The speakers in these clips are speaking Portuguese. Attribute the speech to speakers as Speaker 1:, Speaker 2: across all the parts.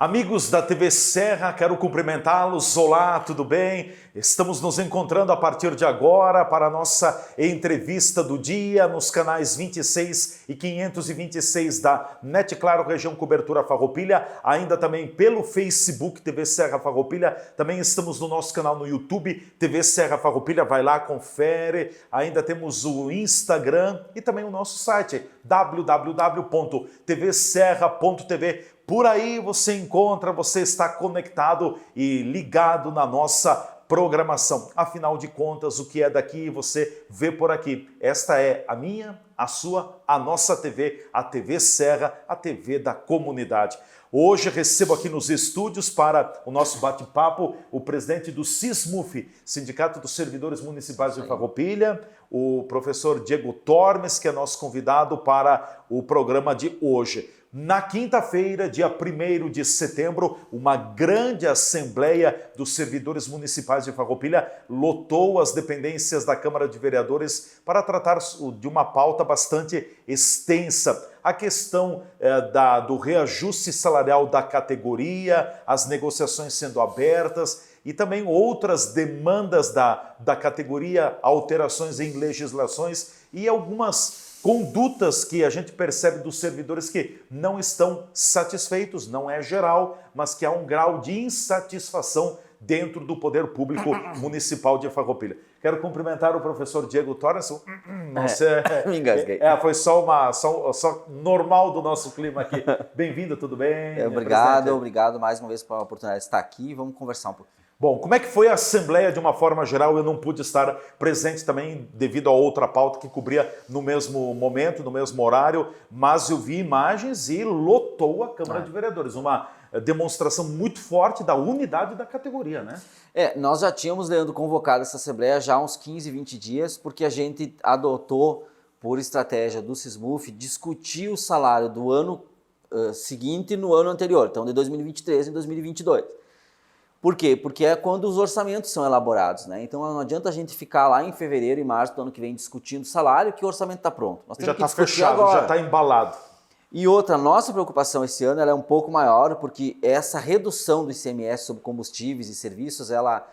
Speaker 1: Amigos da TV Serra, quero cumprimentá-los. Olá, tudo bem? Estamos nos encontrando a partir de agora para a nossa entrevista do dia nos canais 26 e 526 da NET Claro Região Cobertura Farroupilha, ainda também pelo Facebook TV Serra Farroupilha. Também estamos no nosso canal no YouTube TV Serra Farroupilha, vai lá, confere. Ainda temos o Instagram e também o nosso site www.tvserra.tv. Por aí você encontra, você está conectado e ligado na nossa programação. Afinal de contas, o que é daqui você vê por aqui. Esta é a minha, a sua, a nossa TV, a TV Serra, a TV da comunidade. Hoje recebo aqui nos estúdios para o nosso bate-papo o presidente do SISMUF, Sindicato dos Servidores Municipais de Farroupilha, o professor Diego Tormes, que é nosso convidado para o programa de hoje. Na quinta-feira, dia 1º de setembro, uma grande assembleia dos servidores municipais de Farroupilha lotou as dependências da Câmara de Vereadores para tratar de uma pauta bastante extensa. A questão do reajuste salarial da categoria, as negociações sendo abertas e também outras demandas da categoria, alterações em legislações e algumas condutas que a gente percebe dos servidores que não estão satisfeitos, não é geral, mas que há um grau de insatisfação dentro do poder público municipal de Farroupilha. Quero cumprimentar o professor Diego Torres.
Speaker 2: Me engasguei.
Speaker 1: Foi só normal do nosso clima aqui. Bem-vindo, tudo bem?
Speaker 2: Obrigado mais uma vez pela oportunidade de estar aqui. Vamos conversar um pouco.
Speaker 1: Bom, como é que foi a Assembleia de uma forma geral? Eu não pude estar presente também devido a outra pauta que cobria no mesmo momento, no mesmo horário, mas eu vi imagens e lotou a Câmara de Vereadores. Uma demonstração muito forte da unidade da categoria, né?
Speaker 2: Nós já tínhamos, Leandro, convocado essa Assembleia já há uns 15, 20 dias, porque a gente adotou, por estratégia do SISMUF, discutir o salário do ano seguinte no ano anterior, então de 2023 em 2022. Por quê? Porque é quando os orçamentos são elaborados, né? Então não adianta a gente ficar lá em fevereiro e março do ano que vem discutindo salário, que o orçamento está pronto. Nós temos
Speaker 1: já está fechado, agora. Já está embalado.
Speaker 2: E outra, nossa preocupação esse ano ela é um pouco maior, porque essa redução do ICMS sobre combustíveis e serviços, ela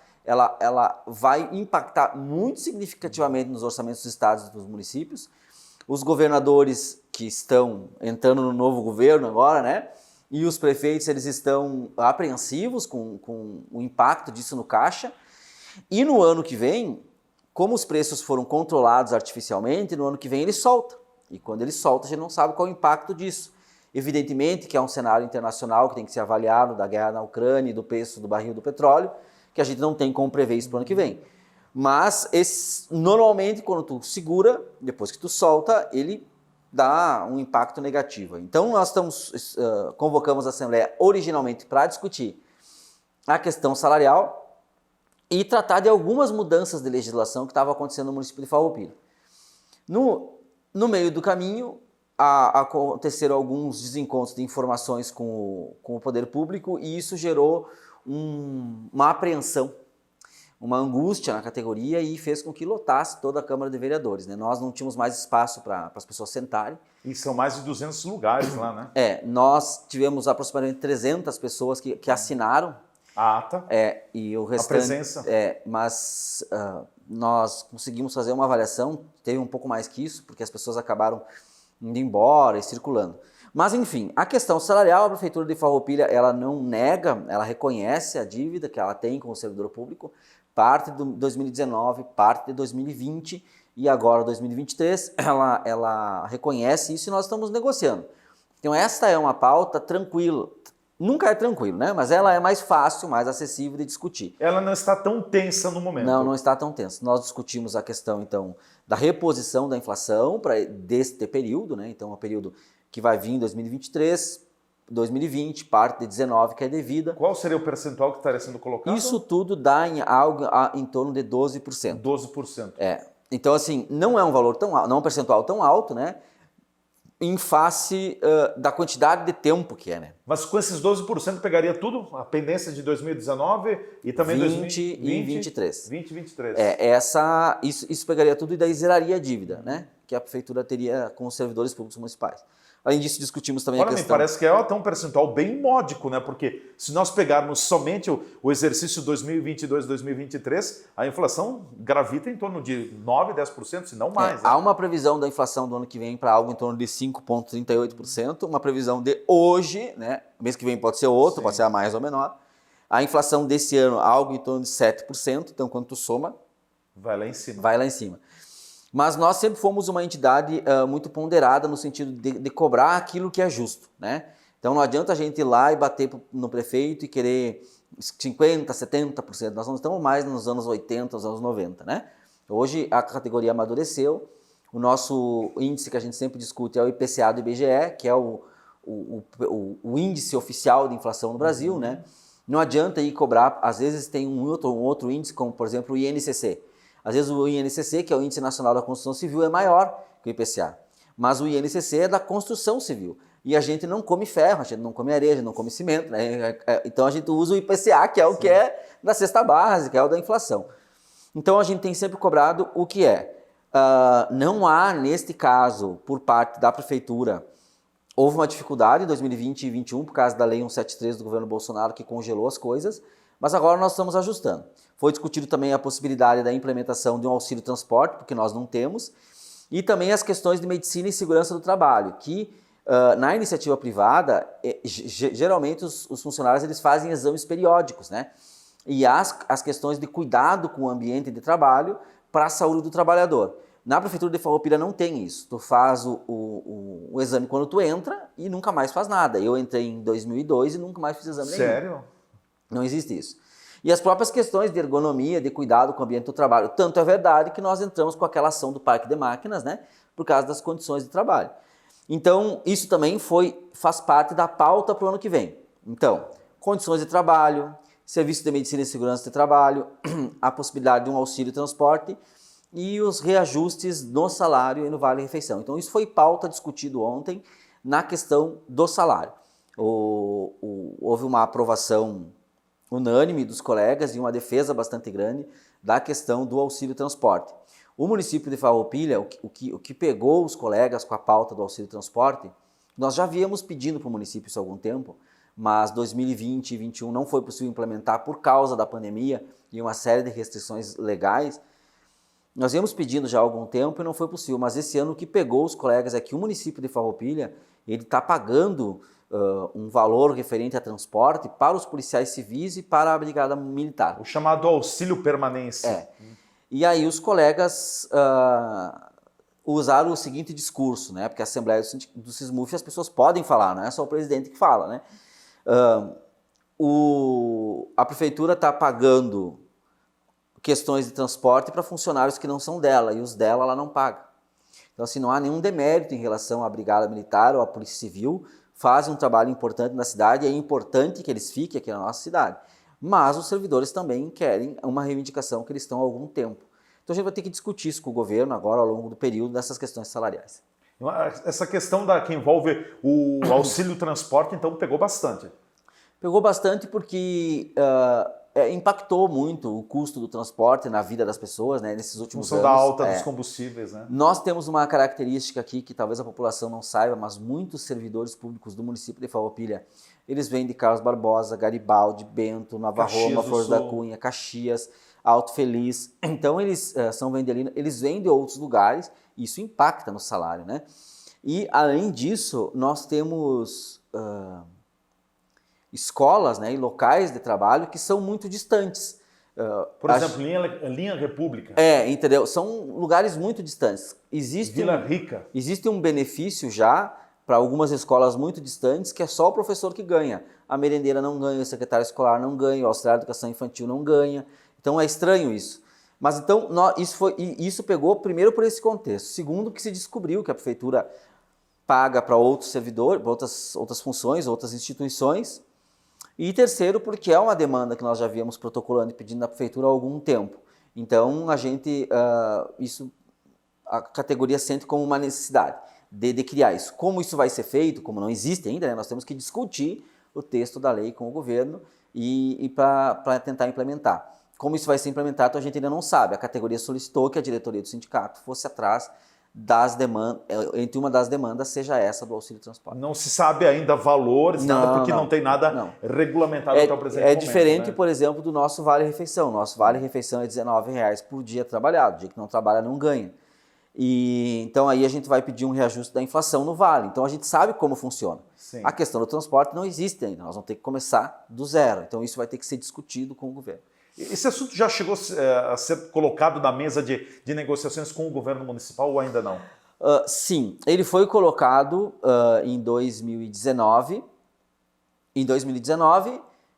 Speaker 2: vai impactar muito significativamente nos orçamentos dos estados e dos municípios. Os governadores que estão entrando no novo governo agora, né? E os prefeitos, eles estão apreensivos com o impacto disso no caixa. E no ano que vem, como os preços foram controlados artificialmente, no ano que vem ele solta. E quando ele solta, a gente não sabe qual é o impacto disso. Evidentemente que é um cenário internacional que tem que ser avaliado, da guerra na Ucrânia e do preço do barril do petróleo, que a gente não tem como prever isso para o ano que vem. Mas, normalmente, quando tu segura, depois que tu solta, ele dá um impacto negativo. Então, nós convocamos a Assembleia originalmente para discutir a questão salarial e tratar de algumas mudanças de legislação que estavam acontecendo no município de Farroupilha. No meio do caminho, aconteceram alguns desencontros de informações com o poder público e isso gerou uma apreensão, uma angústia na categoria e fez com que lotasse toda a Câmara de Vereadores, né? Nós não tínhamos mais espaço para as pessoas sentarem.
Speaker 1: E são mais de 200 lugares lá, né?
Speaker 2: Nós tivemos aproximadamente 300 pessoas que assinaram
Speaker 1: a ata
Speaker 2: e o restante,
Speaker 1: a presença.
Speaker 2: Mas nós conseguimos fazer uma avaliação, teve um pouco mais que isso, porque as pessoas acabaram indo embora e circulando. Mas, enfim, a questão salarial, a Prefeitura de Farroupilha, ela não nega, ela reconhece a dívida que ela tem com o servidor público, parte de 2019, parte de 2020 e agora 2023, ela reconhece isso e nós estamos negociando. Então esta é uma pauta tranquila, nunca é tranquilo, né? Mas ela é mais fácil, mais acessível de discutir.
Speaker 1: Ela não está tão tensa no momento.
Speaker 2: Não está tão tensa. Nós discutimos a questão, então, da reposição da inflação deste período, né? Então, é um período que vai vir em 2023, 2020, parte de 19 que é devida.
Speaker 1: Qual seria o percentual que estaria sendo colocado?
Speaker 2: Isso tudo dá algo em torno de 12%.
Speaker 1: 12%.
Speaker 2: Então, assim, não é um valor tão alto, não é um percentual tão alto, né? Em face da quantidade de tempo que é, né?
Speaker 1: Mas com esses 12% pegaria tudo? A pendência de 2019 e também
Speaker 2: 20 e 23.
Speaker 1: 20 e 23.
Speaker 2: Isso pegaria tudo e daí zeraria a dívida, né? Que a prefeitura teria com os servidores públicos municipais. Além disso, discutimos também
Speaker 1: Olha,
Speaker 2: a
Speaker 1: me
Speaker 2: questão...
Speaker 1: parece que é até um percentual bem módico, né? Porque se nós pegarmos somente o exercício 2022-2023, a inflação gravita em torno de 9%, 10%, se não mais.
Speaker 2: Há uma previsão da inflação do ano que vem para algo em torno de 5,38%, uma previsão de hoje, né? Mês que vem pode ser outro,
Speaker 1: Sim.
Speaker 2: pode ser a mais ou menor. A inflação desse ano, algo em torno de 7%, então quando tu soma...
Speaker 1: Vai lá em cima.
Speaker 2: Vai lá em cima. Mas nós sempre fomos uma entidade muito ponderada no sentido de cobrar aquilo que é justo, né? Então não adianta a gente ir lá e bater no prefeito e querer 50%, 70%. Nós não estamos mais nos anos 80, nos anos 90, né? Hoje a categoria amadureceu. O nosso índice que a gente sempre discute é o IPCA do IBGE, que é o índice oficial de inflação no Brasil, né? Não adianta ir cobrar, às vezes tem um outro índice, como por exemplo o INCC. Às vezes o INCC, que é o Índice Nacional da Construção Civil, é maior que o IPCA. Mas o INCC é da construção civil. E a gente não come ferro, a gente não come areia, a gente não come cimento, né? Então a gente usa o IPCA, que é o que é da cesta básica, é o da inflação. Então a gente tem sempre cobrado o que é. Não há, neste caso, por parte da prefeitura, houve uma dificuldade em 2020 e 2021 por causa da Lei 173 do governo Bolsonaro, que congelou as coisas, mas agora nós estamos ajustando. Foi discutido também a possibilidade da implementação de um auxílio transporte, porque nós não temos, e também as questões de medicina e segurança do trabalho, que na iniciativa privada, geralmente os funcionários eles fazem exames periódicos, né? E as questões de cuidado com o ambiente de trabalho para a saúde do trabalhador. Na Prefeitura de Farroupilha não tem isso. Tu faz o exame quando tu entra e nunca mais faz nada. Eu entrei em 2002 e nunca mais fiz exame nenhum.
Speaker 1: Sério?
Speaker 2: Não existe isso. E as próprias questões de ergonomia, de cuidado com o ambiente do trabalho. Tanto é verdade que nós entramos com aquela ação do Parque de Máquinas, né? Por causa das condições de trabalho. Então, isso também faz parte da pauta para o ano que vem. Então, condições de trabalho, serviço de medicina e segurança de trabalho, a possibilidade de um auxílio transporte e os reajustes no salário e no vale-refeição. Então, isso foi pauta discutido ontem na questão do salário. Houve uma aprovação unânime dos colegas e uma defesa bastante grande da questão do auxílio transporte. O município de Farroupilha, o que pegou os colegas com a pauta do auxílio transporte, nós já viemos pedindo para o município isso há algum tempo, mas 2020 e 2021 não foi possível implementar por causa da pandemia e uma série de restrições legais. Nós viemos pedindo já há algum tempo e não foi possível, mas esse ano o que pegou os colegas é que o município de Farroupilha ele está pagando um valor referente a transporte para os policiais civis e para a brigada militar.
Speaker 1: O chamado auxílio permanência.
Speaker 2: E aí os colegas usaram o seguinte discurso, né? Porque a Assembleia do SISMUF as pessoas podem falar, não é só o presidente que fala, né? A prefeitura está pagando questões de transporte para funcionários que não são dela, e os dela ela não paga. Então, assim, não há nenhum demérito em relação à brigada militar ou à polícia civil, fazem um trabalho importante na cidade, é importante que eles fiquem aqui na nossa cidade. Mas os servidores também querem uma reivindicação que eles estão há algum tempo. Então a gente vai ter que discutir isso com o governo agora ao longo do período dessas questões salariais.
Speaker 1: Essa questão que envolve o auxílio transporte, então, pegou bastante.
Speaker 2: Pegou bastante porque impactou muito o custo do transporte na vida das pessoas, né, nesses últimos anos.
Speaker 1: Da alta dos combustíveis, né?
Speaker 2: Nós temos uma característica aqui que talvez a população não saiba, mas muitos servidores públicos do município de Farroupilha, eles vêm de Carlos Barbosa, Garibaldi, Bento, Nova Roma, Flores da Cunha, Caxias, Alto Feliz. Então eles são vendelinos, eles vêm de outros lugares, e isso impacta no salário, né? E além disso, nós temos escolas, né, e locais de trabalho que são muito distantes.
Speaker 1: Por exemplo, linha República.
Speaker 2: Entendeu? São lugares muito distantes.
Speaker 1: Vila Rica.
Speaker 2: Existe um benefício já para algumas escolas muito distantes que é só o professor que ganha. A merendeira não ganha, o secretário escolar não ganha, o auxiliar de educação infantil não ganha. Então é estranho isso. Mas então isso pegou primeiro por esse contexto. Segundo, que se descobriu que a prefeitura paga para outros servidores, para outras funções, outras instituições. E terceiro, porque é uma demanda que nós já víamos protocolando e pedindo na prefeitura há algum tempo. Então, a gente, a categoria sente como uma necessidade de criar isso. Como isso vai ser feito, como não existe ainda, né, nós temos que discutir o texto da lei com o governo e para tentar implementar. Como isso vai ser implementado, a gente ainda não sabe. A categoria solicitou que a diretoria do sindicato fosse atrás entre uma das demandas seja essa do auxílio transporte.
Speaker 1: Não se sabe ainda valores, nada, porque não tem nada regulamentado até o presente momento.
Speaker 2: É diferente,
Speaker 1: né?
Speaker 2: Por exemplo, do nosso Vale-Refeição. Nosso Vale-Refeição é R$19 por dia trabalhado. O dia que não trabalha, não ganha. E então aí a gente vai pedir um reajuste da inflação no Vale. Então a gente sabe como funciona.
Speaker 1: Sim.
Speaker 2: A questão do transporte não existe ainda. Nós vamos ter que começar do zero. Então isso vai ter que ser discutido com o governo.
Speaker 1: Esse assunto já chegou a ser colocado na mesa de negociações com o governo municipal ou ainda não?
Speaker 2: Sim, ele foi colocado em 2019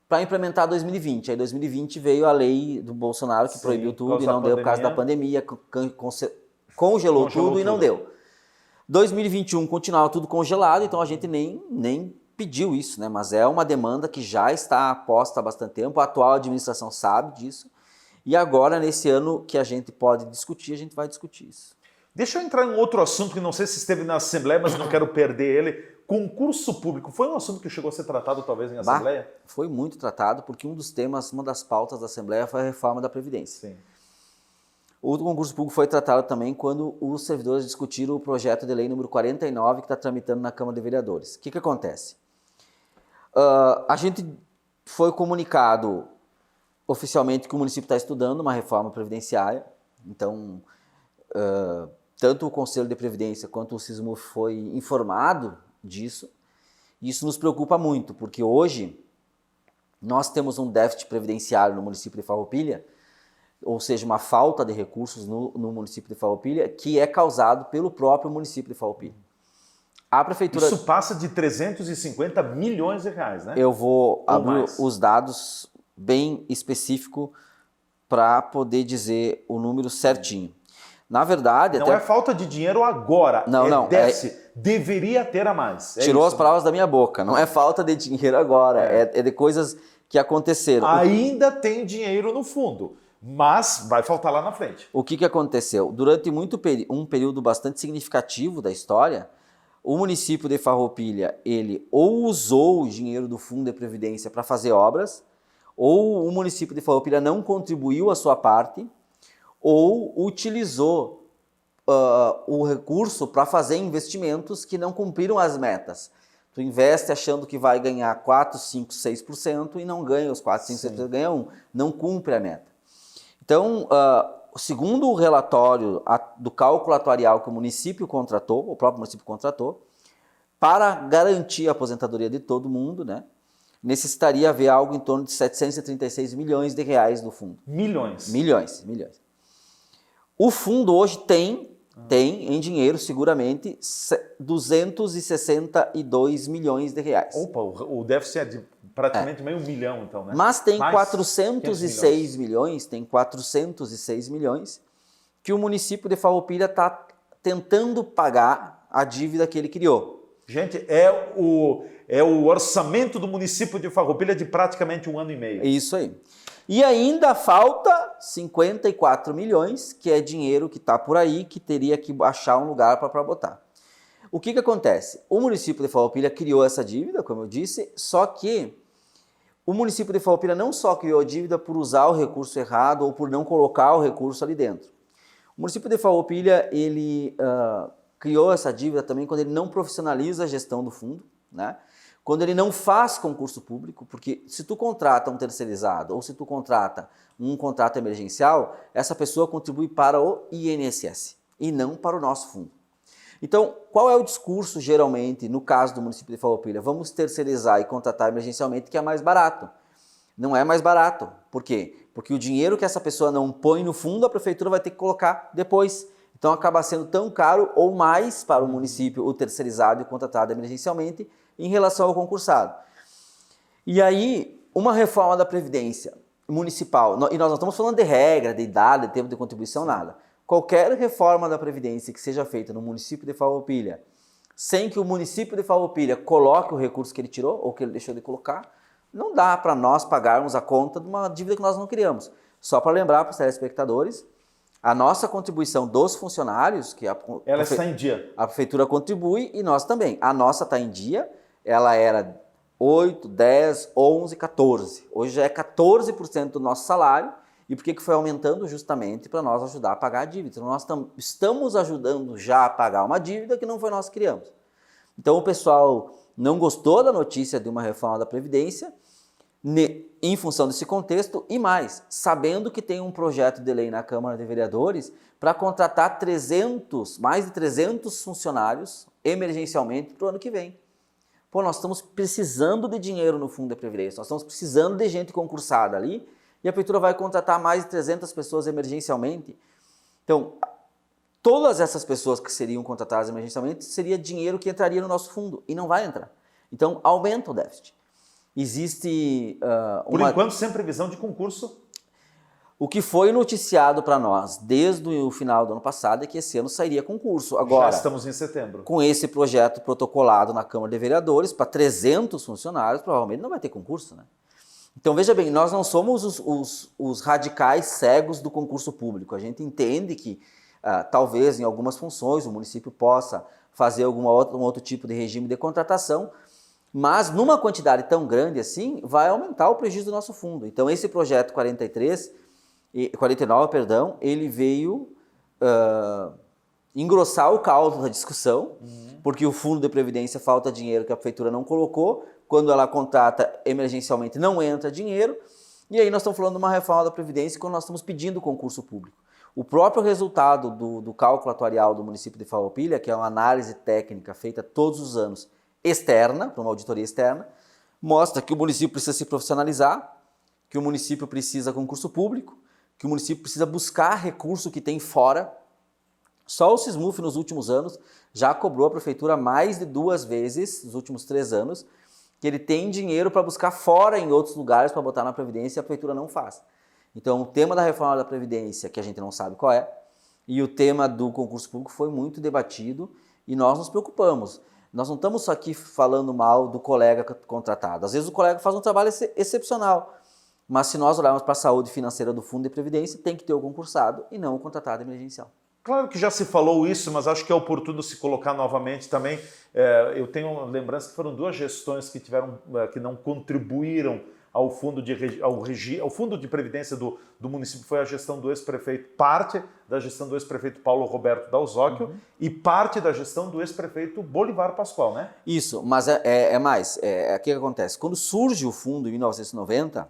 Speaker 2: para implementar 2020. Aí 2020 veio a lei do Bolsonaro que proibiu tudo e não deu por causa da pandemia, congelou tudo e não deu. 2021 continuava tudo congelado, então a gente nem pediu isso, né? Mas é uma demanda que já está posta há bastante tempo, a atual administração sabe disso, e agora, nesse ano que a gente pode discutir, a gente vai discutir isso.
Speaker 1: Deixa eu entrar em outro assunto que não sei se esteve na Assembleia, mas não quero perder ele. Concurso público, foi um assunto que chegou a ser tratado talvez em Assembleia?
Speaker 2: Foi muito tratado, porque uma das pautas da Assembleia foi a reforma da Previdência. Sim. O concurso público foi tratado também quando os servidores discutiram o projeto de lei número 49 que está tramitando na Câmara de Vereadores. O que acontece? A gente foi comunicado oficialmente que o município está estudando uma reforma previdenciária, então tanto o Conselho de Previdência quanto o SISMUF foi informado disso. Isso nos preocupa muito, porque hoje nós temos um déficit previdenciário no município de Farroupilha, ou seja, uma falta de recursos no município de Farroupilha, que é causado pelo próprio município de Farroupilha. A prefeitura...
Speaker 1: Isso passa de 350 milhões de reais, né?
Speaker 2: Eu vou abrir os dados bem específicos para poder dizer o número certinho. Na verdade...
Speaker 1: Não é falta de dinheiro agora,
Speaker 2: não,
Speaker 1: deveria ter a mais.
Speaker 2: Tirou as palavras da minha boca, não é falta de dinheiro agora, é de coisas que aconteceram.
Speaker 1: Ainda tem dinheiro no fundo, mas vai faltar lá na frente.
Speaker 2: O que aconteceu? Durante um período bastante significativo da história, o município de Farroupilha, ele ou usou o dinheiro do Fundo de Previdência para fazer obras, ou o município de Farroupilha não contribuiu a sua parte, ou utilizou o recurso para fazer investimentos que não cumpriram as metas. Tu investe achando que vai ganhar 4, 5, 6% e não ganha os 4, 5, 6%, ganha 1%, não cumpre a meta. Então, segundo o relatório do cálculo atuarial que o município contratou, o próprio município contratou, para garantir a aposentadoria de todo mundo, né, necessitaria haver algo em torno de 736 milhões de reais do fundo.
Speaker 1: Milhões?
Speaker 2: Milhões. O fundo hoje tem em dinheiro, seguramente, 262 milhões de reais.
Speaker 1: Opa, o déficit é de praticamente meio milhão, então, né?
Speaker 2: Mas tem 406 milhões, que o município de Farroupilha está tentando pagar a dívida que ele criou.
Speaker 1: Gente, é o orçamento do município de Farroupilha de praticamente 1 ano e meio.
Speaker 2: É isso aí. E ainda falta 54 milhões, que é dinheiro que está por aí, que teria que achar um lugar para botar. O que acontece? O município de Farroupilha criou essa dívida, como eu disse, só que o município de Farroupilha não só criou a dívida por usar o recurso errado ou por não colocar o recurso ali dentro. O município de Farroupilha, ele criou essa dívida também quando ele não profissionaliza a gestão do fundo, né? Quando ele não faz concurso público, porque se tu contrata um terceirizado ou se tu contrata um contrato emergencial, essa pessoa contribui para o INSS e não para o nosso fundo. Então, qual é o discurso geralmente no caso do município de Farroupilha? Vamos terceirizar e contratar emergencialmente que é mais barato. Não é mais barato. Por quê? Porque o dinheiro que essa pessoa não põe no fundo, a prefeitura vai ter que colocar depois. Então acaba sendo tão caro ou mais para o município o terceirizado e contratado emergencialmente em relação ao concursado. E aí, uma reforma da Previdência Municipal, e nós não estamos falando de regra, de idade, de tempo de contribuição, nada. Qualquer reforma da Previdência que seja feita no município de Farroupilha, sem que o município de Farroupilha coloque o recurso que ele tirou ou que ele deixou de colocar, não dá para nós pagarmos a conta de uma dívida que nós não criamos. Só para lembrar para os telespectadores, a nossa contribuição dos funcionários, que
Speaker 1: ela está em dia.
Speaker 2: A prefeitura contribui e nós também. A nossa está em dia, ela era 8, 10, 11, 14. Hoje já é 14% do nosso salário E por que foi aumentando? Justamente para nós ajudar a pagar a dívida. Então, nós estamos ajudando já a pagar uma dívida que não foi nós que criamos. Então, o pessoal não gostou da notícia de uma reforma da Previdência, em função desse contexto, e mais, sabendo que tem um projeto de lei na Câmara de Vereadores para contratar mais de 300 funcionários emergencialmente para o ano que vem. Pô, nós estamos precisando de dinheiro no Fundo de Previdência, nós estamos precisando de gente concursada ali, e a Prefeitura vai contratar mais de 300 pessoas emergencialmente. Então, todas essas pessoas que seriam contratadas emergencialmente seria dinheiro que entraria no nosso fundo, e não vai entrar. Então, aumenta o déficit. Existe
Speaker 1: Por enquanto, sem previsão de concurso.
Speaker 2: O que foi noticiado para nós desde o final do ano passado é que esse ano sairia concurso. Agora,
Speaker 1: já estamos em setembro.
Speaker 2: Com esse projeto protocolado na Câmara de Vereadores para 300 funcionários, provavelmente não vai ter concurso, né? Então, veja bem, nós não somos os radicais cegos do concurso público. A gente entende que talvez em algumas funções o município possa fazer um outro tipo de regime de contratação, mas numa quantidade tão grande assim, vai aumentar o prejuízo do nosso fundo. Então, esse projeto 49, ele veio engrossar o caldo da discussão, porque o Fundo de Previdência falta dinheiro que a Prefeitura não colocou, quando ela contrata emergencialmente não entra dinheiro, e aí nós estamos falando de uma reforma da Previdência quando nós estamos pedindo concurso público. O próprio resultado do cálculo atuarial do município de Farroupilha, que é uma análise técnica feita todos os anos, externa, para uma auditoria externa, mostra que o município precisa se profissionalizar, que o município precisa de concurso público, que o município precisa buscar recurso que tem fora. Só o Sismuf nos últimos anos já cobrou a Prefeitura mais de 2 vezes, nos últimos 3 anos, que ele tem dinheiro para buscar fora em outros lugares para botar na Previdência e a Prefeitura não faz. Então, o tema da reforma da Previdência, que a gente não sabe qual é, e o tema do concurso público foi muito debatido e nós nos preocupamos. Nós não estamos só aqui falando mal do colega contratado. Às vezes o colega faz um trabalho excepcional, mas se nós olharmos para a saúde financeira do Fundo de Previdência, tem que ter o concursado e não o contratado emergencial.
Speaker 1: Claro que já se falou isso, mas acho que é oportuno se colocar novamente também. Eu tenho lembrança que foram 2 gestões que não contribuíram ao fundo de previdência do município. Foi a gestão do ex-prefeito, parte da gestão do ex-prefeito Paulo Roberto Dalzóquio e parte da gestão do ex-prefeito Bolivar Pascoal, né?
Speaker 2: Isso, mas é mais. O que acontece? Quando surge o fundo em 1990...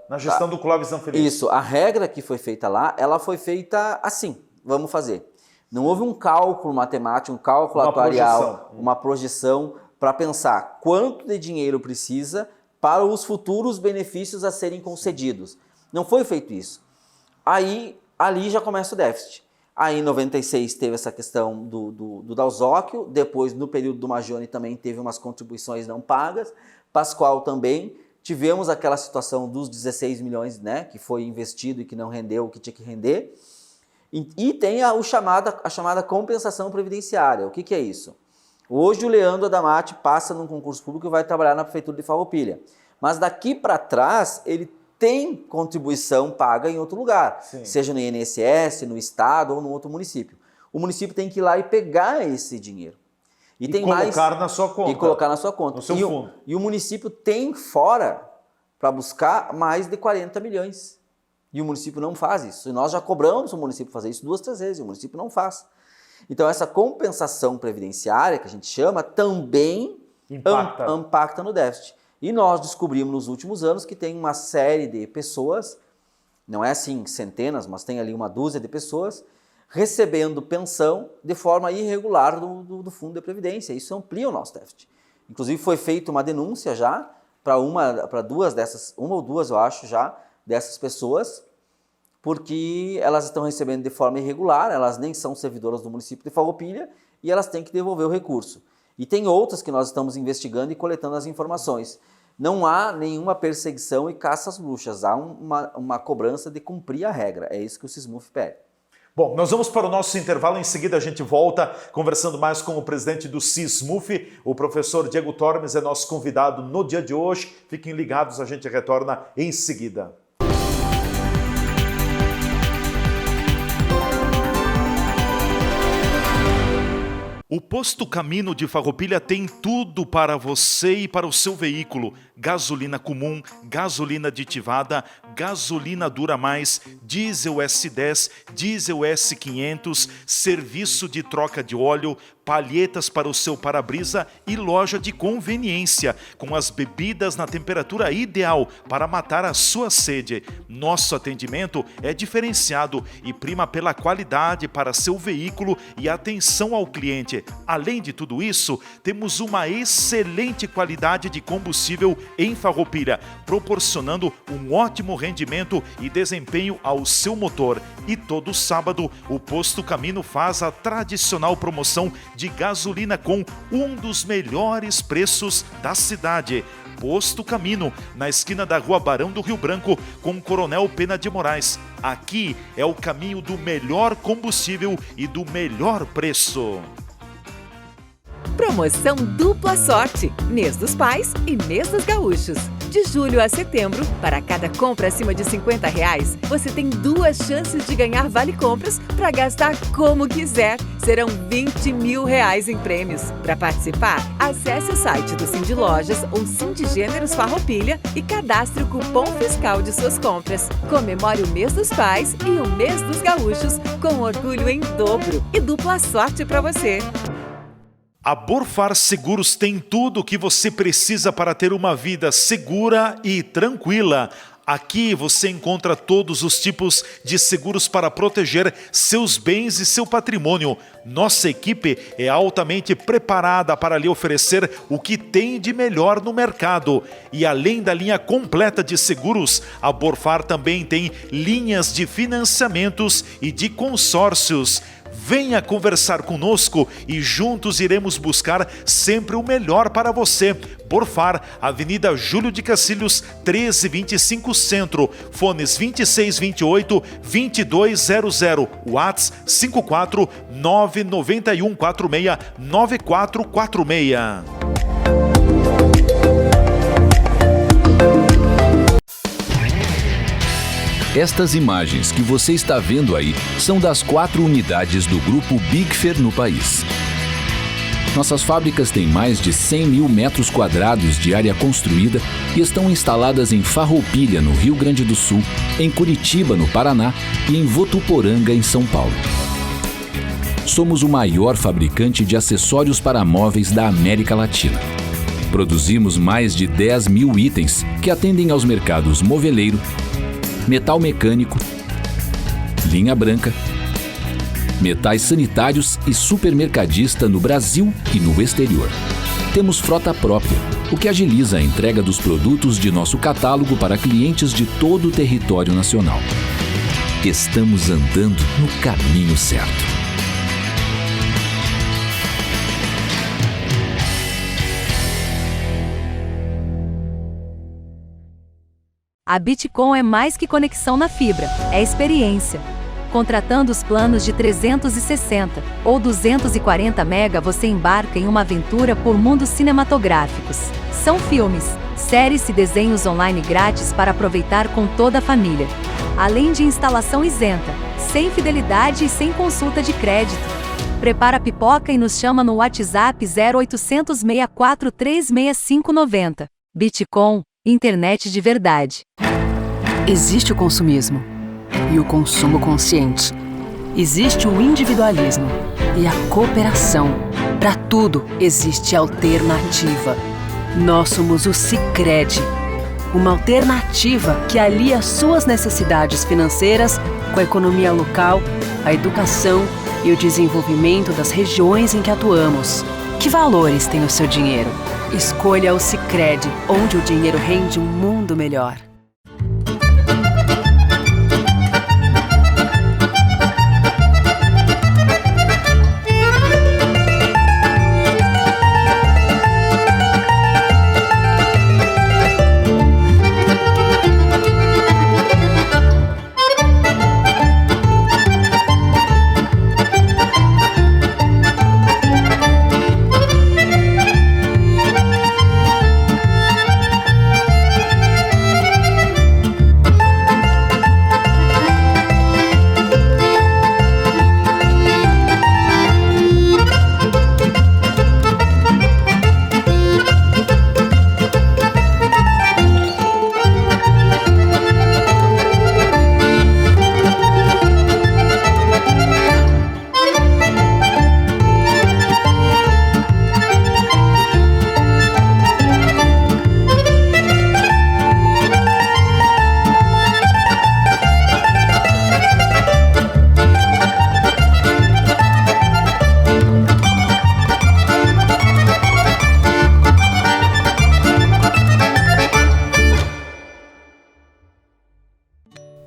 Speaker 1: na gestão do Clóvis Zanfelice.
Speaker 2: Isso, a regra que foi feita lá, ela foi feita assim, vamos fazer. Não houve um cálculo matemático, um cálculo atuarial, uma projeção para pensar quanto de dinheiro precisa para os futuros benefícios a serem concedidos. Não foi feito isso. Aí, ali já começa o déficit. Aí, em 96, teve essa questão do Dalzóquio, depois, no período do Maggioni, também teve umas contribuições não pagas, Pascoal também. Tivemos aquela situação dos 16 milhões, né, que foi investido e que não rendeu o que tinha que render. E tem a chamada compensação previdenciária. O que é isso? Hoje o Leandro Adamati passa num concurso público e vai trabalhar na Prefeitura de Farroupilha. Mas daqui para trás, ele tem contribuição paga em outro lugar,
Speaker 1: Sim.
Speaker 2: Seja no INSS, no Estado ou no outro município. O município tem que ir lá e pegar esse dinheiro.
Speaker 1: E colocar na sua conta.
Speaker 2: E colocar na sua conta.
Speaker 1: No seu fundo.
Speaker 2: E o município tem fora para buscar mais de 40 milhões. E o município não faz isso. E nós já cobramos o município fazer isso 2, 3 vezes, e o município não faz. Então, essa compensação previdenciária, que a gente chama, também impacta no déficit. E nós descobrimos nos últimos anos que tem uma série de pessoas, não é assim centenas, mas tem ali uma dúzia de pessoas, recebendo pensão de forma irregular do Fundo de Previdência. Isso amplia o nosso déficit. Inclusive, foi feita uma denúncia já para 2 dessas, 1 ou 2, eu acho, já, dessas pessoas, porque elas estão recebendo de forma irregular, elas nem são servidoras do município de Farroupilha e elas têm que devolver o recurso. E tem outras que nós estamos investigando e coletando as informações. Não há nenhuma perseguição e caça às bruxas, há uma cobrança de cumprir a regra. É isso que o Sismuf pede.
Speaker 1: Bom, nós vamos para o nosso intervalo, em seguida a gente volta conversando mais com o presidente do Sismuf, o professor Diego Tormes é nosso convidado no dia de hoje. Fiquem ligados, a gente retorna em seguida. O Posto Camino de Farroupilha tem tudo para você e para o seu veículo. Gasolina comum, gasolina aditivada, gasolina Dura Mais, diesel S10, diesel S500, serviço de troca de óleo, palhetas para o seu para-brisa e loja de conveniência, com as bebidas na temperatura ideal para matar a sua sede. Nosso atendimento é diferenciado e prima pela qualidade para seu veículo e atenção ao cliente. Além de tudo isso, temos uma excelente qualidade de combustível em Farroupilha, proporcionando um ótimo rendimento e desempenho ao seu motor. E todo sábado, o Posto Camino faz a tradicional promoção de gasolina com um dos melhores preços da cidade. Posto Camino, na esquina da Rua Barão do Rio Branco, com Coronel Pena de Moraes. Aqui é o caminho do melhor combustível e do melhor preço.
Speaker 3: Promoção Dupla Sorte, mês dos pais e mês dos gaúchos. De julho a setembro, para cada compra acima de R$50, você tem 2 chances de ganhar vale-compras para gastar como quiser. Serão R$20 mil em prêmios. Para participar, acesse o site do Cindy Lojas ou Cindy Gêneros Farroupilha e cadastre o cupom fiscal de suas compras. Comemore o mês dos pais e o mês dos gaúchos com orgulho em dobro e dupla sorte para você.
Speaker 1: A Borfar Seguros tem tudo o que você precisa para ter uma vida segura e tranquila. Aqui você encontra todos os tipos de seguros para proteger seus bens e seu patrimônio. Nossa equipe é altamente preparada para lhe oferecer o que tem de melhor no mercado. E além da linha completa de seguros, a Borfar também tem linhas de financiamentos e de consórcios. Venha conversar conosco e juntos iremos buscar sempre o melhor para você. Borfar, Avenida Júlio de Cacilhos, 1325 Centro, fones 2628-2200, WhatsApp 54991469446.
Speaker 4: Estas imagens que você está vendo aí são das 4 unidades do Grupo Bigfer no país. Nossas fábricas têm mais de 100 mil metros quadrados de área construída e estão instaladas em Farroupilha, no Rio Grande do Sul, em Curitiba, no Paraná e em Votuporanga, em São Paulo. Somos o maior fabricante de acessórios para móveis da América Latina. Produzimos mais de 10 mil itens que atendem aos mercados moveleiro, metal mecânico, linha branca, metais sanitários e supermercadista no Brasil e no exterior. Temos frota própria, o que agiliza a entrega dos produtos de nosso catálogo para clientes de todo o território nacional. Estamos andando no caminho certo.
Speaker 5: A Bitcom é mais que conexão na fibra, é experiência. Contratando os planos de 360 ou 240 MB, você embarca em uma aventura por mundos cinematográficos. São filmes, séries e desenhos online grátis para aproveitar com toda a família. Além de instalação isenta, sem fidelidade e sem consulta de crédito. Prepara a pipoca e nos chama no WhatsApp 0800 643 36590. Bitcom, internet de verdade.
Speaker 6: Existe o consumismo e o consumo consciente. Existe o individualismo e a cooperação. Para tudo existe alternativa. Nós somos o Sicredi, uma alternativa que alia suas necessidades financeiras com a economia local, a educação e o desenvolvimento das regiões em que atuamos. Que valores tem o seu dinheiro? Escolha o Sicredi, onde o dinheiro rende um mundo melhor.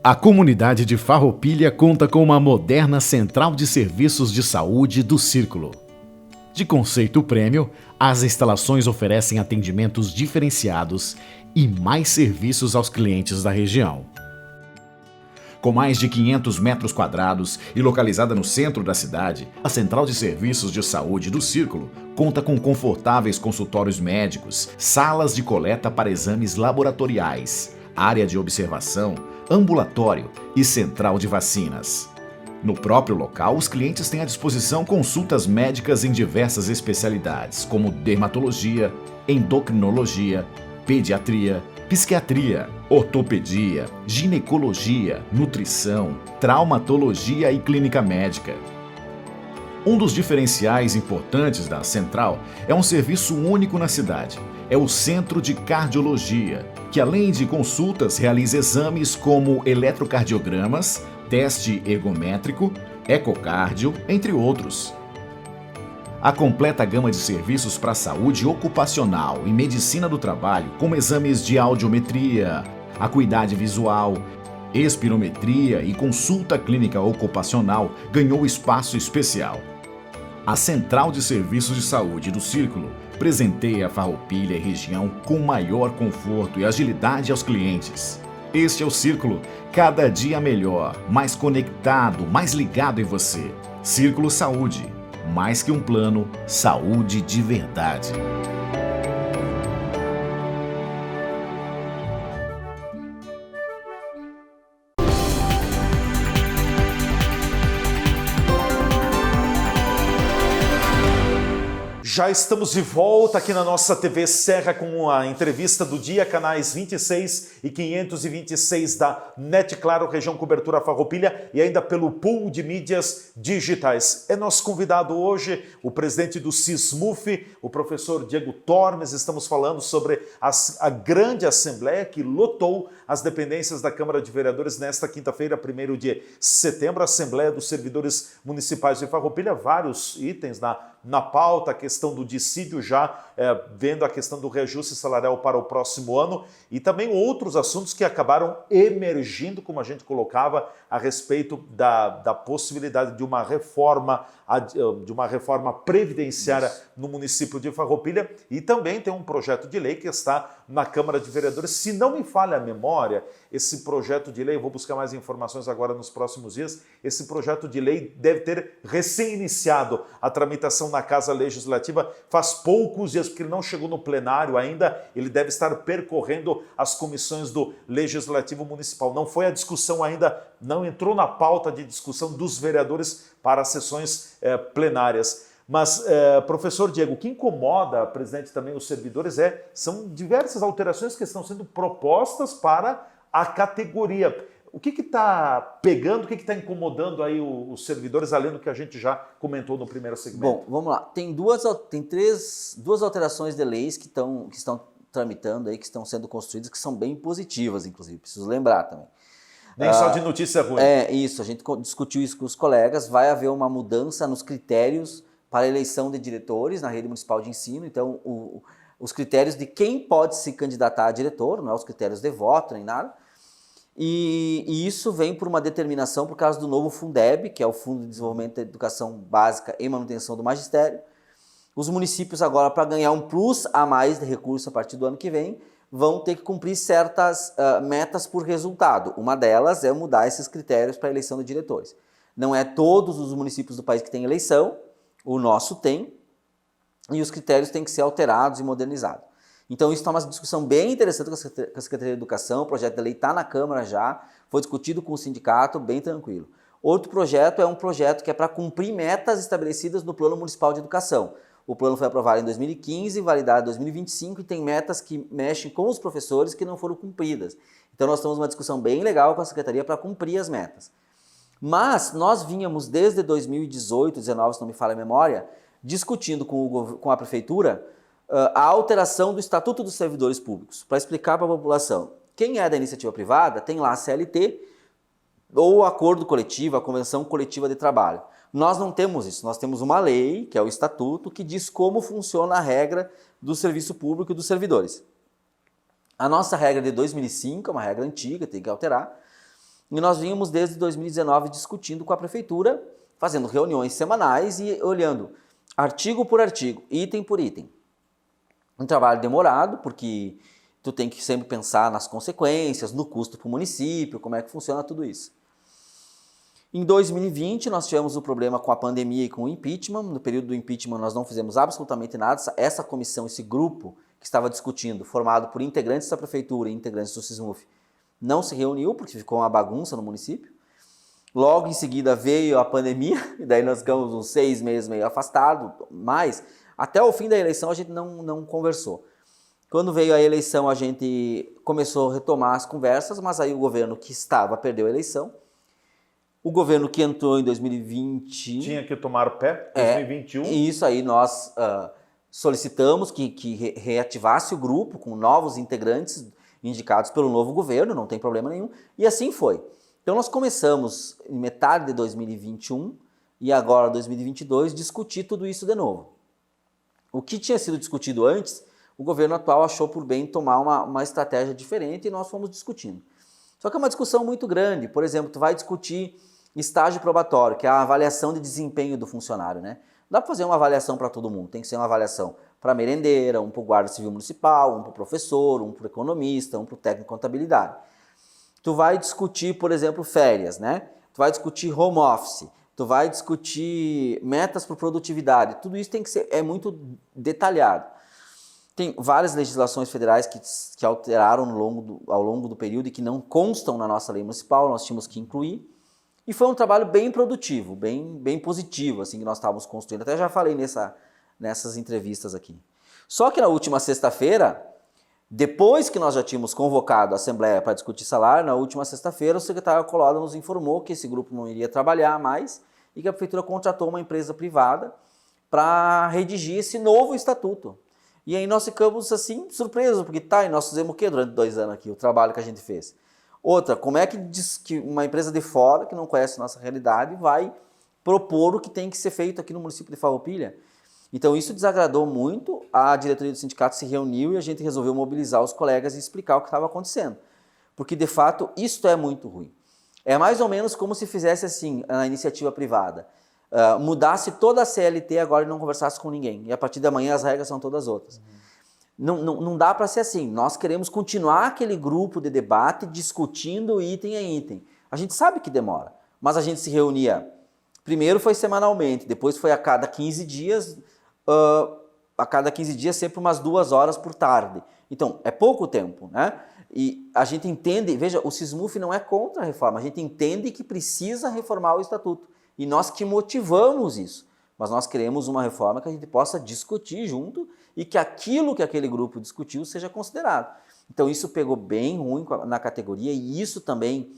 Speaker 7: A comunidade de Farroupilha conta com uma moderna central de serviços de saúde do Círculo. De conceito premium, as instalações oferecem atendimentos diferenciados e mais serviços aos clientes da região. Com mais de 500 metros quadrados e localizada no centro da cidade, a Central de Serviços de Saúde do Círculo conta com confortáveis consultórios médicos, salas de coleta para exames laboratoriais, área de observação, ambulatório e central de vacinas. No próprio local, os clientes têm à disposição consultas médicas em diversas especialidades, como dermatologia, endocrinologia, pediatria, psiquiatria, ortopedia, ginecologia, nutrição, traumatologia e clínica médica. Um dos diferenciais importantes da Central é um serviço único na cidade. É o Centro de Cardiologia, que além de consultas realiza exames como eletrocardiogramas, teste ergométrico, ecocardio, entre outros. A completa gama de serviços para saúde ocupacional e medicina do trabalho, como exames de audiometria, acuidade visual, espirometria e consulta clínica ocupacional, ganhou espaço especial. A Central de Serviços de Saúde do Círculo presenteia a Farroupilha e região com maior conforto e agilidade aos clientes. Este é o Círculo, cada dia melhor, mais conectado, mais ligado em você. Círculo Saúde, mais que um plano, saúde de verdade.
Speaker 1: Já estamos de volta aqui na nossa TV Serra com a entrevista do dia, canais 26 e 526 da NET Claro, região cobertura Farroupilha e ainda pelo pool de mídias digitais. É nosso convidado hoje, o presidente do SISMUF, o professor Diego Tormes. Estamos falando sobre a grande assembleia que lotou as dependências da Câmara de Vereadores nesta quinta-feira, 1º de setembro, a Assembleia dos Servidores Municipais de Farroupilha, vários itens na pauta, a questão do dissídio já, vendo a questão do reajuste salarial para o próximo ano e também outros assuntos que acabaram emergindo, como a gente colocava, a respeito da possibilidade de uma reforma previdenciária no município de Farroupilha e também tem um projeto de lei que está na Câmara de Vereadores. Se não me falha a memória, esse projeto de lei, eu vou buscar mais informações agora nos próximos dias, esse projeto de lei deve ter recém-iniciado a tramitação na Casa Legislativa faz poucos dias, porque ele não chegou no plenário ainda, ele deve estar percorrendo as comissões do Legislativo Municipal. Não foi a discussão ainda, não entrou na pauta de discussão dos vereadores para as sessões plenárias. Mas, professor Diego, o que incomoda, presidente, também os servidores são diversas alterações que estão sendo propostas para a categoria. O que está pegando, o que está incomodando aí os servidores, além do que a gente já comentou no primeiro segmento?
Speaker 2: Bom, vamos lá. Tem duas alterações de leis que estão tramitando aí, que estão sendo construídas, que são bem positivas, inclusive. Preciso lembrar também.
Speaker 1: Nem só de notícia ruim.
Speaker 2: É isso, a gente discutiu isso com os colegas. Vai haver uma mudança nos critérios para a eleição de diretores na rede municipal de ensino. Então, os critérios de quem pode se candidatar a diretor, não é os critérios de voto nem nada. E isso vem por uma determinação por causa do novo Fundeb, que é o Fundo de Desenvolvimento da Educação Básica e Manutenção do Magistério. Os municípios agora, para ganhar um plus a mais de recursos a partir do ano que vem, vão ter que cumprir certas metas por resultado. Uma delas é mudar esses critérios para a eleição de diretores. Não é todos os municípios do país que têm eleição, o nosso tem, e os critérios têm que ser alterados e modernizados. Então isso está uma discussão bem interessante com a Secretaria de Educação, o projeto de lei está na Câmara já, foi discutido com o sindicato, bem tranquilo. Outro projeto é um projeto que é para cumprir metas estabelecidas no Plano Municipal de Educação. O plano foi aprovado em 2015, validado em 2025 e tem metas que mexem com os professores que não foram cumpridas. Então nós estamos numa discussão bem legal com a Secretaria para cumprir as metas. Mas nós vínhamos desde 2018, 2019, se não me falha a memória, discutindo com a Prefeitura a alteração do Estatuto dos Servidores Públicos, para explicar para a população. Quem é da iniciativa privada tem lá a CLT ou o acordo coletivo, a convenção coletiva de trabalho. Nós não temos isso, nós temos uma lei, que é o Estatuto, que diz como funciona a regra do serviço público e dos servidores. A nossa regra de 2005 é uma regra antiga, tem que alterar, E nós vínhamos desde 2019 discutindo com a prefeitura, fazendo reuniões semanais e olhando artigo por artigo, item por item. Um trabalho demorado, porque tu tem que sempre pensar nas consequências, no custo para o município, como é que funciona tudo isso. Em 2020, nós tivemos o problema com a pandemia e com o impeachment. No período do impeachment, nós não fizemos absolutamente nada. Essa comissão, esse grupo que estava discutindo, formado por integrantes da prefeitura e integrantes do SISMUF, não se reuniu, porque ficou uma bagunça no município. Logo em seguida veio a pandemia, e daí nós ficamos uns 6 meses meio afastados, mas até o fim da eleição a gente não conversou. Quando veio a eleição, a gente começou a retomar as conversas, mas aí o governo que estava perdeu a eleição. O governo que entrou em 2020...
Speaker 1: Tinha que tomar o pé, 2021.
Speaker 2: Isso aí, nós solicitamos que reativasse o grupo com novos integrantes indicados pelo novo governo, não tem problema nenhum, e assim foi. Então nós começamos em metade de 2021 e agora 2022 discutir tudo isso de novo. O que tinha sido discutido antes, o governo atual achou por bem tomar uma estratégia diferente e nós fomos discutindo. Só que é uma discussão muito grande. Por exemplo, tu vai discutir estágio probatório, que é a avaliação de desempenho do funcionário, né? Não dá para fazer uma avaliação para todo mundo, tem que ser uma avaliação para merendeira, um para o guarda civil municipal, um para o professor, um para o economista, um para o técnico de contabilidade. Tu vai discutir, por exemplo, férias, né? Tu vai discutir home office, tu vai discutir metas por produtividade, tudo isso tem que ser, é muito detalhado. Tem várias legislações federais que alteraram ao longo do período e que não constam na nossa lei municipal, nós tínhamos que incluir. E foi um trabalho bem produtivo, bem positivo, assim, que nós estávamos construindo. Até já falei nessas entrevistas aqui. Só que na última sexta-feira, depois que nós já tínhamos convocado a Assembleia para discutir salário, na última sexta-feira o secretário Collor nos informou que esse grupo não iria trabalhar mais e que a prefeitura contratou uma empresa privada para redigir esse novo estatuto. E aí nós ficamos assim surpresos, porque e nós fizemos o quê durante 2 anos aqui, o trabalho que a gente fez? Outra, como é que diz que uma empresa de fora, que não conhece a nossa realidade, vai propor o que tem que ser feito aqui no município de Farroupilha? Então isso desagradou muito, a diretoria do sindicato se reuniu e a gente resolveu mobilizar os colegas e explicar o que estava acontecendo. Porque de fato isto é muito ruim. É mais ou menos como se fizesse assim, a iniciativa privada. Mudasse toda a CLT agora e não conversasse com ninguém. E a partir da manhã as regras são todas outras. Não dá para ser assim. Nós queremos continuar aquele grupo de debate discutindo item a item. A gente sabe que demora, mas a gente se reunia. Primeiro foi semanalmente, depois foi a cada 15 dias, sempre umas 2 horas por tarde. Então, é pouco tempo, né? E a gente entende, veja, o SISMUF não é contra a reforma, a gente entende que precisa reformar o estatuto. E nós que motivamos isso. Mas nós queremos uma reforma que a gente possa discutir junto e que aquilo que aquele grupo discutiu seja considerado. Então isso pegou bem ruim na categoria e isso também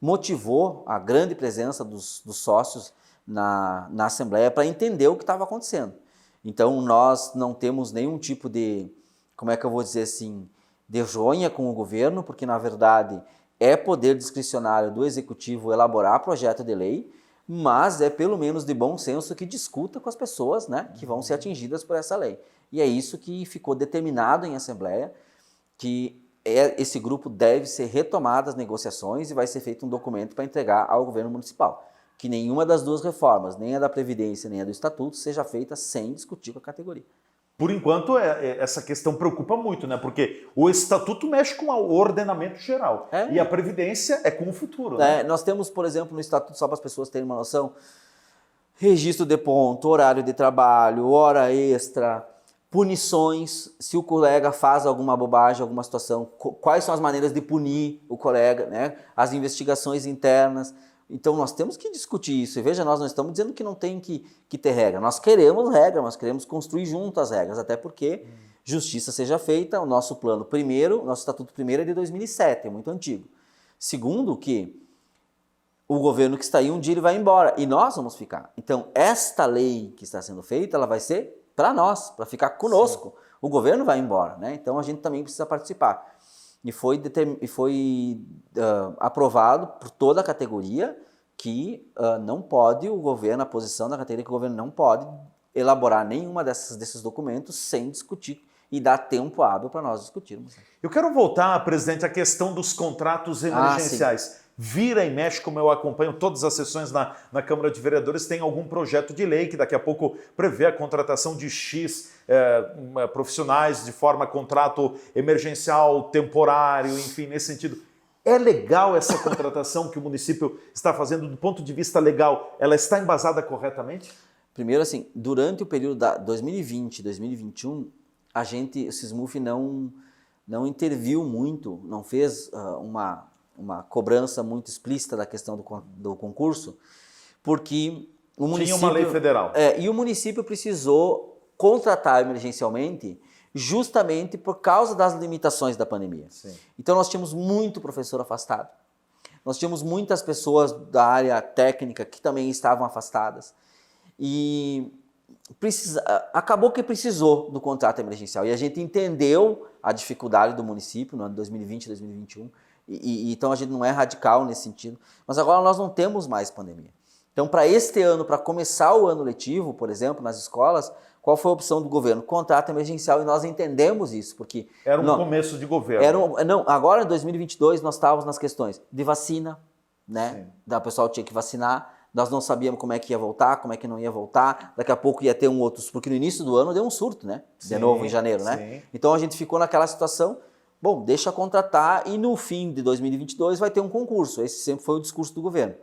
Speaker 2: motivou a grande presença dos sócios na Assembleia para entender o que estava acontecendo. Então nós não temos nenhum tipo de, como é que eu vou dizer assim, de ronha com o governo, porque na verdade é poder discricionário do Executivo elaborar projeto de lei, mas é pelo menos de bom senso que discuta com as pessoas, né, que vão ser atingidas por essa lei. E é isso que ficou determinado em Assembleia, que esse grupo deve ser retomado as negociações e vai ser feito um documento para entregar ao governo municipal. Que nenhuma das 2 reformas, nem a da Previdência nem a do Estatuto, seja feita sem discutir com a categoria.
Speaker 1: Por enquanto, essa questão preocupa muito, né? Porque o Estatuto mexe com o ordenamento geral e a Previdência é com o futuro. Né?
Speaker 2: Nós temos, por exemplo, no Estatuto, só para as pessoas terem uma noção, registro de ponto, horário de trabalho, hora extra, punições, se o colega faz alguma bobagem, alguma situação, quais são as maneiras de punir o colega, né? As investigações internas. Então nós temos que discutir isso. E veja, nós não estamos dizendo que não tem que ter regra. Nós queremos regra, nós queremos construir junto as regras, até porque justiça seja feita. O nosso plano primeiro, nosso estatuto primeiro é de 2007, é muito antigo. Segundo, que o governo que está aí, um dia ele vai embora e nós vamos ficar. Então esta lei que está sendo feita, ela vai ser para nós, para ficar conosco. Sim. O governo vai embora, né? Então a gente também precisa participar. E foi aprovado por toda a categoria que não pode o governo, a posição da categoria que o governo não pode elaborar nenhuma desses documentos sem discutir e dar tempo hábil para nós discutirmos.
Speaker 1: Eu quero voltar, presidente, à questão dos contratos emergenciais. Vira e mexe, como eu acompanho todas as sessões na Câmara de Vereadores, tem algum projeto de lei que daqui a pouco prevê a contratação de X profissionais de forma contrato emergencial, temporário, enfim, nesse sentido. É legal essa contratação que o município está fazendo do ponto de vista legal? Ela está embasada corretamente?
Speaker 2: Primeiro, assim, durante o período da 2020, 2021, o SISMUF não interviu muito, não fez uma cobrança muito explícita da questão do concurso, porque o município...
Speaker 1: Tinha uma lei federal.
Speaker 2: E o município precisou contratar emergencialmente justamente por causa das limitações da pandemia.
Speaker 1: Sim.
Speaker 2: Então nós tínhamos muito professor afastado, nós tínhamos muitas pessoas da área técnica que também estavam afastadas e acabou que precisou do contrato emergencial e a gente entendeu a dificuldade do município no ano 2020, 2021 então a gente não é radical nesse sentido, mas agora nós não temos mais pandemia. Então para este ano, para começar o ano letivo, por exemplo, nas escolas, qual foi a opção do governo? Contrato emergencial, e nós entendemos isso, porque...
Speaker 1: Era começo de governo.
Speaker 2: Agora, em 2022, nós estávamos nas questões de vacina, né? O pessoal tinha que vacinar, nós não sabíamos como é que ia voltar, como é que não ia voltar, daqui a pouco ia ter porque no início do ano deu um surto, né? De novo, em janeiro, né? Então a gente ficou naquela situação, bom, deixa contratar e no fim de 2022 vai ter um concurso. Esse sempre foi o discurso do governo.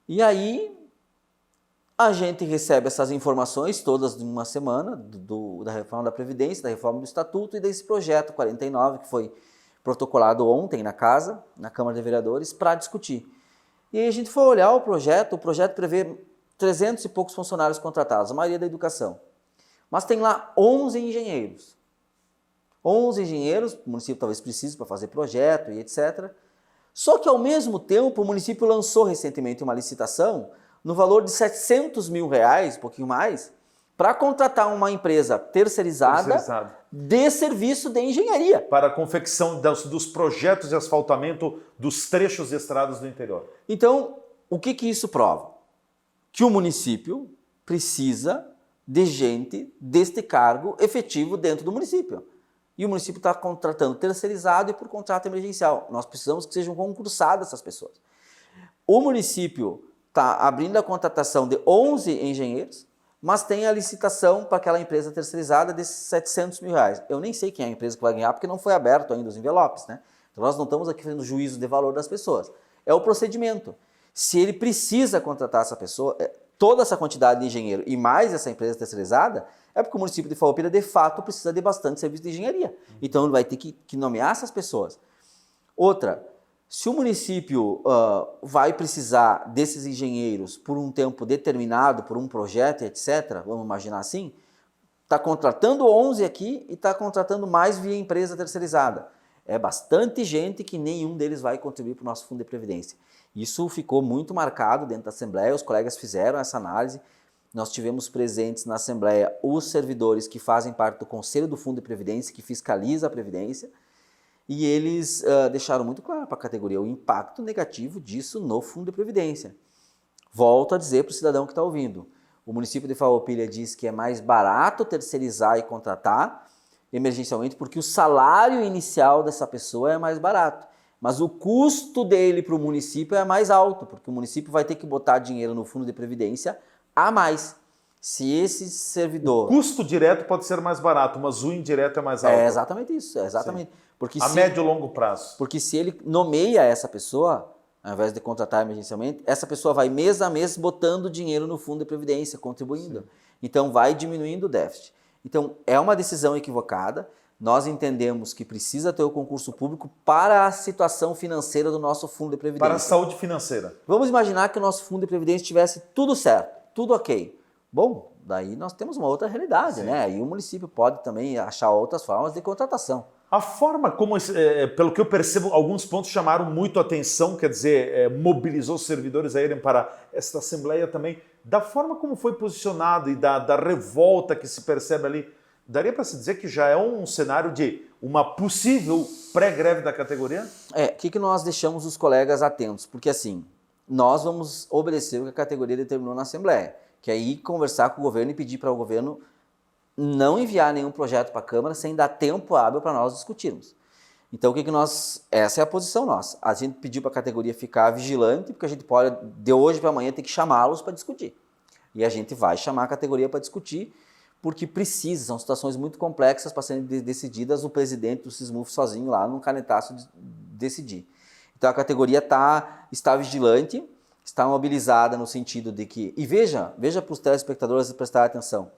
Speaker 2: E aí... a gente recebe essas informações todas em uma semana da reforma da Previdência, da reforma do Estatuto e desse projeto 49 que foi protocolado ontem na casa, na Câmara de Vereadores, para discutir. E aí a gente foi olhar o projeto prevê 300 e poucos funcionários contratados, a maioria da educação. Mas tem lá 11 engenheiros. 11 engenheiros, o município talvez precise para fazer projeto e etc. Só que ao mesmo tempo o município lançou recentemente uma licitação no valor de R$700 mil, um pouquinho mais, para contratar uma empresa terceirizada de serviço de engenharia.
Speaker 1: Para a confecção dos projetos de asfaltamento dos trechos de estradas do interior.
Speaker 2: Então, o que isso prova? Que o município precisa de gente deste cargo efetivo dentro do município. E o município está contratando terceirizado e por contrato emergencial. Nós precisamos que sejam concursadas essas pessoas. O município está abrindo a contratação de 11 engenheiros, mas tem a licitação para aquela empresa terceirizada de R$700 mil. Eu nem sei quem é a empresa que vai ganhar, porque não foi aberto ainda os envelopes, né? Então nós não estamos aqui fazendo juízo de valor das pessoas. É o procedimento. Se ele precisa contratar essa pessoa, toda essa quantidade de engenheiro e mais essa empresa terceirizada, é porque o município de Farroupilha, de fato, precisa de bastante serviço de engenharia. Então ele vai ter que nomear essas pessoas. Outra, se o município vai precisar desses engenheiros por um tempo determinado, por um projeto, etc., vamos imaginar assim, está contratando 11 aqui e está contratando mais via empresa terceirizada. É bastante gente que nenhum deles vai contribuir para o nosso fundo de previdência. Isso ficou muito marcado dentro da Assembleia, os colegas fizeram essa análise. Nós tivemos presentes na Assembleia os servidores que fazem parte do Conselho do Fundo de Previdência, que fiscaliza a Previdência, e eles deixaram muito claro para a categoria o impacto negativo disso no Fundo de Previdência. Volto a dizer para o cidadão que está ouvindo, o município de Farroupilha diz que é mais barato terceirizar e contratar emergencialmente porque o salário inicial dessa pessoa é mais barato, mas o custo dele para o município é mais alto, porque o município vai ter que botar dinheiro no Fundo de Previdência a mais. Se esse servidor...
Speaker 1: O custo direto pode ser mais barato, mas o indireto é mais alto.
Speaker 2: É exatamente isso, exatamente. Porque
Speaker 1: a médio e longo prazo.
Speaker 2: Porque se ele nomeia essa pessoa, ao invés de contratar emergencialmente, essa pessoa vai mês a mês botando dinheiro no fundo de previdência, contribuindo. Sim. Então vai diminuindo o déficit. Então é uma decisão equivocada. Nós entendemos que precisa ter o concurso público para a situação financeira do nosso fundo de previdência.
Speaker 1: Para a saúde financeira.
Speaker 2: Vamos imaginar que o nosso fundo de previdência tivesse tudo certo, tudo ok. Bom, daí nós temos uma outra realidade, sim, né? E o município pode também achar outras formas de contratação.
Speaker 1: A forma como, pelo que eu percebo, alguns pontos chamaram muito a atenção, quer dizer, mobilizou os servidores a irem para esta Assembleia também, da forma como foi posicionado e da revolta que se percebe ali, daria para se dizer que já é um cenário de uma possível pré-greve da categoria?
Speaker 2: O que nós deixamos os colegas atentos? Porque assim, nós vamos obedecer o que a categoria determinou na Assembleia, que é ir conversar com o governo e pedir para o governo não enviar nenhum projeto para a Câmara sem dar tempo hábil para nós discutirmos. Então, essa é a posição nossa. A gente pediu para a categoria ficar vigilante, porque a gente pode, de hoje para amanhã, ter que chamá-los para discutir. E a gente vai chamar a categoria para discutir, porque precisa, são situações muito complexas para serem decididas, o presidente do Sismuf sozinho lá no canetaço decidir. Então, a categoria está vigilante, está mobilizada no sentido de que... E veja para os telespectadores prestarem atenção.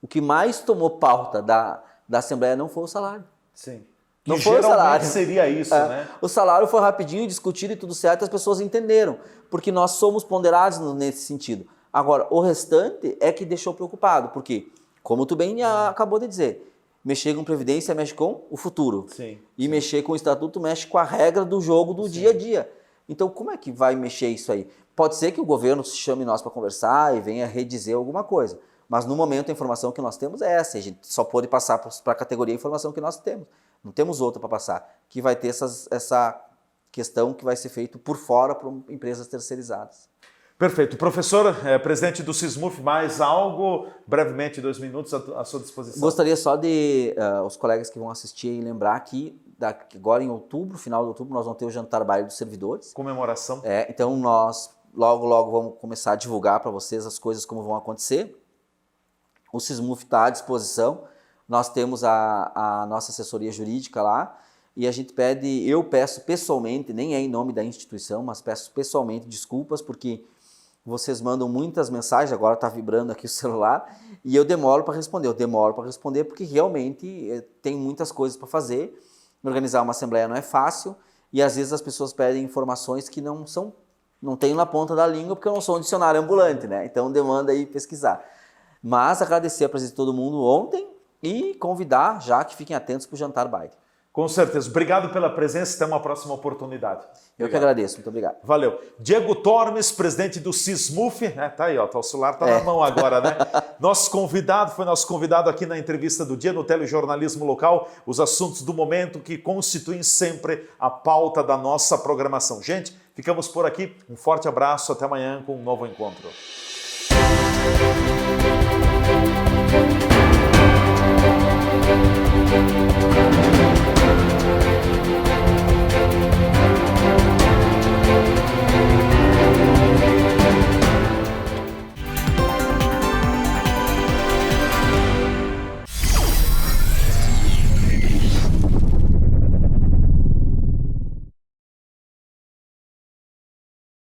Speaker 2: O que mais tomou pauta da Assembleia não foi o salário.
Speaker 1: Sim.
Speaker 2: Não foi o salário.
Speaker 1: Seria isso, né?
Speaker 2: O salário foi rapidinho, discutido e tudo certo, as pessoas entenderam, porque nós somos ponderados nesse sentido. Agora, o restante é que deixou preocupado, porque, como tu bem acabou de dizer, mexer com Previdência mexe com o futuro.
Speaker 1: Sim.
Speaker 2: E mexer com o Estatuto mexe com a regra do jogo do dia a dia. Então, como é que vai mexer isso aí? Pode ser que o governo chame nós para conversar e venha redizer alguma coisa. Mas, no momento, a informação que nós temos é essa. A gente só pode passar para a categoria a informação que nós temos. Não temos outra para passar. Que vai ter essa questão que vai ser feito por fora por empresas terceirizadas.
Speaker 1: Perfeito. Professor, presidente do Sismuf, mais algo, brevemente, 2 minutos à sua disposição.
Speaker 2: Gostaria só de os colegas que vão assistir aí lembrar que agora em outubro, final de outubro, nós vamos ter o jantar baile dos servidores.
Speaker 1: Comemoração.
Speaker 2: Então nós logo vamos começar a divulgar para vocês as coisas como vão acontecer. O Sismuf está à disposição. Nós temos a nossa assessoria jurídica lá e a gente eu peço pessoalmente, nem é em nome da instituição, mas peço pessoalmente desculpas porque vocês mandam muitas mensagens, agora está vibrando aqui o celular e eu demoro para responder. Eu demoro para responder porque realmente tem muitas coisas para fazer. Organizar uma assembleia não é fácil e às vezes as pessoas pedem informações que não tenho na ponta da língua porque eu não sou um dicionário ambulante, né? Então demanda aí pesquisar. Mas agradecer a presença de todo mundo ontem e convidar já que fiquem atentos para o jantar baile.
Speaker 1: Com certeza. Obrigado pela presença. Até uma próxima oportunidade.
Speaker 2: Eu que agradeço. Muito obrigado.
Speaker 1: Valeu. Diego Tormes, presidente do Sismuf. Tá aí, ó. O celular tá na mão agora, né? Foi nosso convidado aqui na entrevista do dia no telejornalismo local. Os assuntos do momento que constituem sempre a pauta da nossa programação. Gente, ficamos por aqui. Um forte abraço. Até amanhã com um novo encontro.